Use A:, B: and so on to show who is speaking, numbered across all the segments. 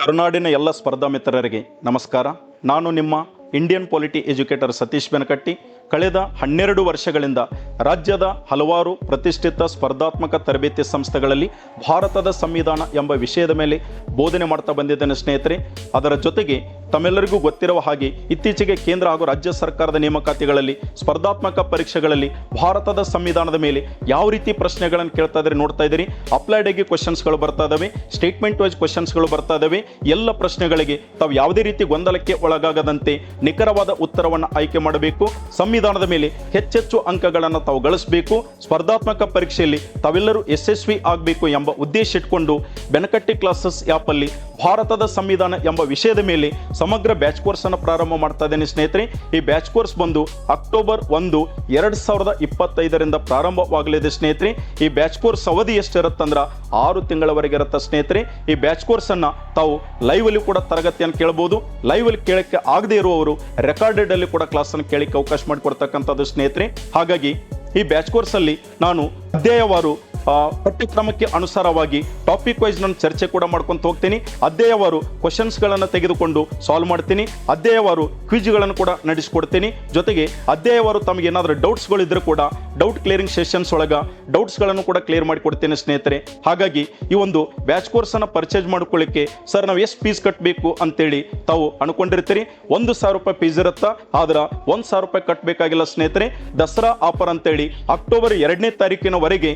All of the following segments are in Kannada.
A: ಕರುನಾಡಿನ ಎಲ್ಲ ಸ್ಪರ್ಧಾ ಮಿತ್ರರಿಗೆ ನಮಸ್ಕಾರ. ನಾನು ನಿಮ್ಮ Indian polity educator Satish Benakatti. ಕಳೆದ 12 ವರ್ಷಗಳಿಂದ ರಾಜ್ಯದ ಹಲವಾರು ಪ್ರತಿಷ್ಠಿತ ಸ್ಪರ್ಧಾತ್ಮಕ ತರಬೇತಿ ಸಂಸ್ಥೆಗಳಲ್ಲಿ ಭಾರತದ ಸಂವಿಧಾನ ಎಂಬ ವಿಷಯದ ಮೇಲೆ ಬೋಧನೆ ಮಾಡ್ತಾ ಬಂದಿದ್ದೇನೆ ಸ್ನೇಹಿತರೆ. ಅದರ ಜೊತೆಗೆ ತಮ್ಮೆಲ್ಲರಿಗೂ ಗೊತ್ತಿರುವ ಹಾಗೆ ಇತ್ತೀಚೆಗೆ ಕೇಂದ್ರ ಹಾಗೂ ರಾಜ್ಯ ಸರ್ಕಾರದ ನೇಮಕಾತಿಗಳಲ್ಲಿ ಸ್ಪರ್ಧಾತ್ಮಕ ಪರೀಕ್ಷೆಗಳಲ್ಲಿ ಭಾರತದ ಸಂವಿಧಾನದ ಮೇಲೆ ಯಾವ ರೀತಿ ಪ್ರಶ್ನೆಗಳನ್ನು ಕೇಳ್ತಾ ಇದ್ದಾರೆ ನೋಡ್ತಾ ಇದ್ದೀರಿ. ಅಪ್ಲೈಡ್ ಆಗಿ ಕ್ವಶನ್ಸ್ಗಳು ಬರ್ತಾ ಇದ್ದಾವೆ, ಸ್ಟೇಟ್ಮೆಂಟ್ ವೈಸ್ ಕ್ವಶನ್ಸ್ಗಳು ಬರ್ತಾ ಇದ್ದಾವೆ. ಎಲ್ಲ ಪ್ರಶ್ನೆಗಳಿಗೆ ತಾವು ಯಾವುದೇ ರೀತಿ ಗೊಂದಲಕ್ಕೆ ಒಳಗಾಗದಂತೆ ನಿಖರವಾದ ಉತ್ತರವನ್ನು ಆಯ್ಕೆ ಮಾಡಬೇಕು. ಸಂವಿಧಾನದ ಮೇಲೆ ಹೆಚ್ಚೆಚ್ಚು ಅಂಕಗಳನ್ನು ತಾವು ಗಳಿಸಬೇಕು. ಸ್ಪರ್ಧಾತ್ಮಕ ಪರೀಕ್ಷೆಯಲ್ಲಿ ತಾವೆಲ್ಲರೂ ಯಶಸ್ವಿ ಆಗಬೇಕು ಎಂಬ ಉದ್ದೇಶ ಇಟ್ಕೊಂಡು ಬೆನಕಟ್ಟಿ ಕ್ಲಾಸಸ್ ಆ್ಯಪ್ ಅಲ್ಲಿ ಭಾರತದ ಸಂವಿಧಾನ ಎಂಬ ವಿಷಯದ ಮೇಲೆ ಸಮಗ್ರ ಬ್ಯಾಚ್ ಕೋರ್ಸ್ ಅನ್ನು ಪ್ರಾರಂಭ ಮಾಡ್ತಾ ಇದ್ದೇನೆ ಸ್ನೇಹಿತರೆ. ಈ ಬ್ಯಾಚ್ ಕೋರ್ಸ್ ಬಂದು ಅಕ್ಟೋಬರ್ 1, 2025 ಪ್ರಾರಂಭವಾಗಲಿದೆ ಸ್ನೇಹಿತರೆ. ಈ ಬ್ಯಾಚ್ ಕೋರ್ಸ್ ಅವಧಿ ಎಷ್ಟಿರುತ್ತಂದ್ರೆ 6 ತಿಂಗಳವರೆಗೆ ಇರುತ್ತೆ ಸ್ನೇಹಿತರೆ. ಈ ಬ್ಯಾಚ್ ಕೋರ್ಸ್ ಅನ್ನ ತಾವು ಲೈವ್ ಅಲ್ಲಿ ಕೂಡ ತರಗತಿಯನ್ನು ಕೇಳಬಹುದು. ಲೈವ್ ಅಲ್ಲಿ ಕೇಳಕ್ಕೆ ಆಗದೆ ಇರುವವರು ರೆಕಾರ್ಡೆಡ್ ಅಲ್ಲಿ ಕೂಡ ಕ್ಲಾಸ್ ಅನ್ನು ಕೇಳಕ್ಕೆ ಅವಕಾಶ ಮಾಡಿಕೊಡ್ತಕ್ಕಂಥದ್ದು ಸ್ನೇಹಿತರೆ. ಹಾಗಾಗಿ ಈ ಬ್ಯಾಚ್ ಕೋರ್ಸ್ ಅಲ್ಲಿ ನಾನು ಅಧ್ಯಾಯವಾರು ಪಠ್ಯಕ್ರಮಕ್ಕೆ ಅನುಸಾರವಾಗಿ ಟಾಪಿಕ್ ವೈಸ್ ನಾನು ಚರ್ಚೆ ಕೂಡ ಮಾಡ್ಕೊಂತ ಹೋಗ್ತೀನಿ. ಅಧ್ಯಾಯವಾರು ಕ್ವಶನ್ಸ್ಗಳನ್ನು ತೆಗೆದುಕೊಂಡು ಸಾಲ್ವ್ ಮಾಡ್ತೀನಿ. ಅಧ್ಯಾಯವಾರು ಕ್ವಿಜ್ಗಳನ್ನು ಕೂಡ ನಡೆಸಿಕೊಡ್ತೀನಿ. ಜೊತೆಗೆ ಅಧ್ಯಾಯವಾರು ತಮಗೆ ಏನಾದರೂ ಡೌಟ್ಸ್ಗಳು ಇದ್ರೂ ಕೂಡ ಡೌಟ್ ಕ್ಲಿಯರಿಂಗ್ ಸೆಷನ್ಸ್ ಒಳಗೆ ಡೌಟ್ಸ್ಗಳನ್ನು ಕೂಡ ಕ್ಲಿಯರ್ ಮಾಡಿಕೊಡ್ತೇನೆ ಸ್ನೇಹಿತರೆ. ಹಾಗಾಗಿ ಈ ಒಂದು ಬ್ಯಾಚ್ ಕೋರ್ಸನ್ನು ಪರ್ಚೇಸ್ ಮಾಡ್ಕೊಳ್ಳಿಕ್ಕೆ ಸರ್ ನಾವು ಎಷ್ಟು ಫೀಸ್ ಕಟ್ಟಬೇಕು ಅಂತೇಳಿ ತಾವು ಅನ್ಕೊಂಡಿರ್ತೀರಿ. 1,000 ರೂಪಾಯಿ ಫೀಸ್ ಇರುತ್ತಾ, ಆದ್ರೆ 1,000 ರೂಪಾಯಿ ಕಟ್ಟಬೇಕಾಗಿಲ್ಲ ಸ್ನೇಹಿತರೆ. ದಸರಾ ಆಫರ್ ಅಂತೇಳಿ ಅಕ್ಟೋಬರ್ 2ನೇ ತಾರೀಕಿನವರೆಗೆ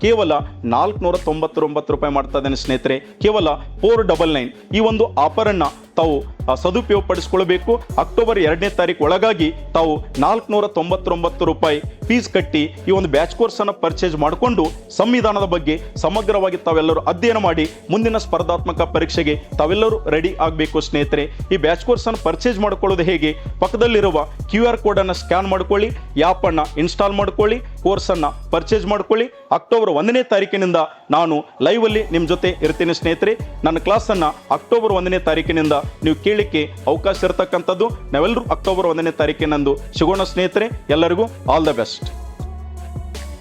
A: ಕೇವಲ 499 ರೂಪಾಯಿ ಮಾಡ್ತಾ ಇದ್ದೇನೆ ಸ್ನೇಹಿತರೆ. ಕೇವಲ 499 ಈ ಒಂದು ಆಫರ್ ಅನ್ನ ತಾವು ಸದುಪಯೋಗ ಪಡಿಸ್ಕೊಳ್ಬೇಕು. ಅಕ್ಟೋಬರ್ 2ನೇ ತಾರೀಕು ಒಳಗಾಗಿ ತಾವು 499 ರೂಪಾಯಿ ಫೀಸ್ ಕಟ್ಟಿ ಈ ಒಂದು ಬ್ಯಾಚ್ ಕೋರ್ಸ್ ಅನ್ನು ಪರ್ಚೇಸ್ ಮಾಡಿಕೊಂಡು ಸಂವಿಧಾನದ ಬಗ್ಗೆ ಸಮಗ್ರವಾಗಿ ತಾವೆಲ್ಲರೂ ಅಧ್ಯಯನ ಮಾಡಿ ಮುಂದಿನ ಸ್ಪರ್ಧಾತ್ಮಕ ಪರೀಕ್ಷೆಗೆ ತಾವೆಲ್ಲರೂ ರೆಡಿ ಆಗಬೇಕು ಸ್ನೇಹಿತರೆ. ಈ ಬ್ಯಾಚ್ ಕೋರ್ಸ್ ಅನ್ನು ಪರ್ಚೇಸ್ ಮಾಡ್ಕೊಳ್ಳೋದು ಹೇಗೆ? ಪಕ್ಕದಲ್ಲಿರುವ QR ಕೋಡ್ ಅನ್ನು ಸ್ಕ್ಯಾನ್ ಮಾಡ್ಕೊಳ್ಳಿ, ಆ್ಯಪ್ ಅನ್ನು ಇನ್ಸ್ಟಾಲ್ ಮಾಡ್ಕೊಳ್ಳಿ, ಕೋರ್ಸ್ ಅನ್ನು ಪರ್ಚೇಸ್ ಮಾಡ್ಕೊಳ್ಳಿ. ಅಕ್ಟೋಬರ್ 1ನೇ ತಾರೀಕಿನಿಂದ ನಾನು ಲೈವ್ ಅಲ್ಲಿ ನಿಮ್ಮ ಜೊತೆ ಇರ್ತೀನಿ ಸ್ನೇಹಿತರೆ. ನನ್ನ ಕ್ಲಾಸ್ ಅನ್ನ ಅಕ್ಟೋಬರ್ 1ನೇ ತಾರೀಕಿನಿಂದ ನೀವು ಕೇಳಲಿಕ್ಕೆ ಅವಕಾಶ ಇರತಕ್ಕಂಥದ್ದು. ನಾವೆಲ್ಲರೂ ಅಕ್ಟೋಬರ್ 1ನೇ ತಾರೀಕಿನಂದು ಸಿಗೋಣ ಸ್ನೇಹಿತರೆ. ಎಲ್ಲರಿಗೂ ಆಲ್ ದ ಬೆಸ್ಟ್.